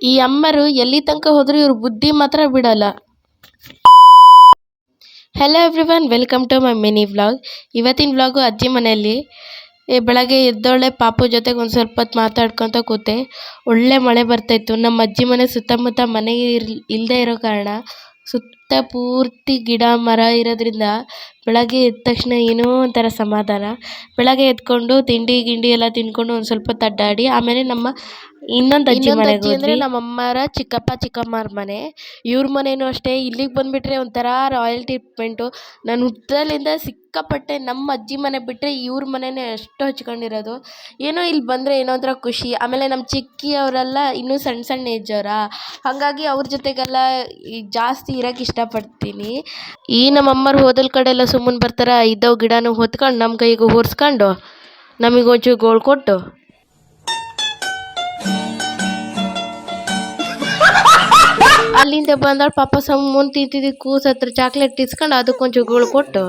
ಈ ಅಮ್ಮರು ಎಲ್ಲಿ ತನಕ ಹೋದ್ರು ಇವ್ರ ಬುದ್ಧಿ ಮಾತ್ರ ಬಿಡಲ್ಲ. Hello everyone, welcome to my mini vlog. ಇವತ್ತಿನ ವ್ಲಾಗು ಅಜ್ಜಿ ಮನೆಯಲ್ಲಿ. ಬೆಳಗ್ಗೆ ಎದ್ದೊಳ್ಳೆ ಪಾಪು ಜೊತೆಗೆ ಒಂದು ಸ್ವಲ್ಪ ಹೊತ್ತು ಮಾತಾಡ್ಕೊತ ಕೂತೆ. ಒಳ್ಳೆ ಮಳೆ ಬರ್ತಾಯಿತ್ತು. ನಮ್ಮ ಅಜ್ಜಿ ಮನೆ ಸುತ್ತಮುತ್ತ ಮನೆ ಇಲ್ಲದೆ ಇರೋ ಕಾರಣ ಸುತ್ತ ಪೂರ್ತಿ ಗಿಡ ಮರ ಇರೋದ್ರಿಂದ ಬೆಳಗ್ಗೆ ಎದ್ದ ತಕ್ಷಣ ಏನೋ ಒಂಥರ ಸಮಾಧಾನ. ಬೆಳಗ್ಗೆ ಎದ್ಕೊಂಡು ತಿಂಡಿ ಗಿಂಡಿ ಎಲ್ಲ ತಿಂದ್ಕೊಂಡು ಒಂದು ಸ್ವಲ್ಪ ಹೊತ್ತು ಅಡ್ಡಾಡಿ ಆಮೇಲೆ ನಮ್ಮ ಇನ್ನೊಂದು ಅಜ್ಜಿ ಮನೆಗೆ ಹೋದ್ವಿ. ನಮ್ಮ ಅಮ್ಮರ ಚಿಕ್ಕಪ್ಪ ಚಿಕ್ಕಮ್ಮರ ಮನೆ. ಇವ್ರ ಮನೇನೂ ಅಷ್ಟೇ. ಇಲ್ಲಿಗೆ ಬಂದುಬಿಟ್ರೆ ಒಂಥರ ರಾಯಲ್ ಟ್ರೀಟ್ಮೆಂಟು. ನಾನು ಹುಟ್ಟಿದಾಗಲಿಂದ ಸಿಕ್ಕಾಪಟ್ಟೆ ನಮ್ಮ ಅಜ್ಜಿ ಮನೆ ಬಿಟ್ಟರೆ ಇವ್ರ ಮನೆಯೇ ಅಷ್ಟು ಹಚ್ಕೊಂಡಿರೋದು. ಏನೋ ಇಲ್ಲಿ ಬಂದರೆ ಏನೋ ಒಂಥರ ಖುಷಿ. ಆಮೇಲೆ ನಮ್ಮ ಚಿಕ್ಕಿ ಅವರೆಲ್ಲ ಇನ್ನೂ ಸಣ್ಣ ಸಣ್ಣ ಏಜವರಾ, ಹಾಗಾಗಿ ಅವ್ರ ಜೊತೆಗೆಲ್ಲ ಜಾಸ್ತಿ ಇರೋಕ್ಕೆ ಇಷ್ಟಪಡ್ತೀನಿ. ಈ ನಮ್ಮ ಅಮ್ಮರು ಹೋದಲ್ ಕಡೆ ಎಲ್ಲ ಸುಮ್ಮನೆ ಬರ್ತಾರೆ. ಇದ್ದವು ಗಿಡನೂ ಹೊತ್ಕೊಂಡು ನಮ್ಮ ಕೈಗೆ ಹೊರ್ಸ್ಕೊಂಡು ನಮಗೊಂಚೂರು ಗೋಳು ಕೊಟ್ಟು ಅಲ್ಲಿಂದ ಬಂದಳು. ಪಾಪ ಮುಂದೆ ತಿಂತಿದ್ದು ಕೂಸು ಹತ್ರ ಚಾಕ್ಲೇಟ್ ಇಸ್ಕೊಂಡು ಅದಕ್ಕೊಂಚೂರು ಗೋಳು ಕೊಟ್ಟು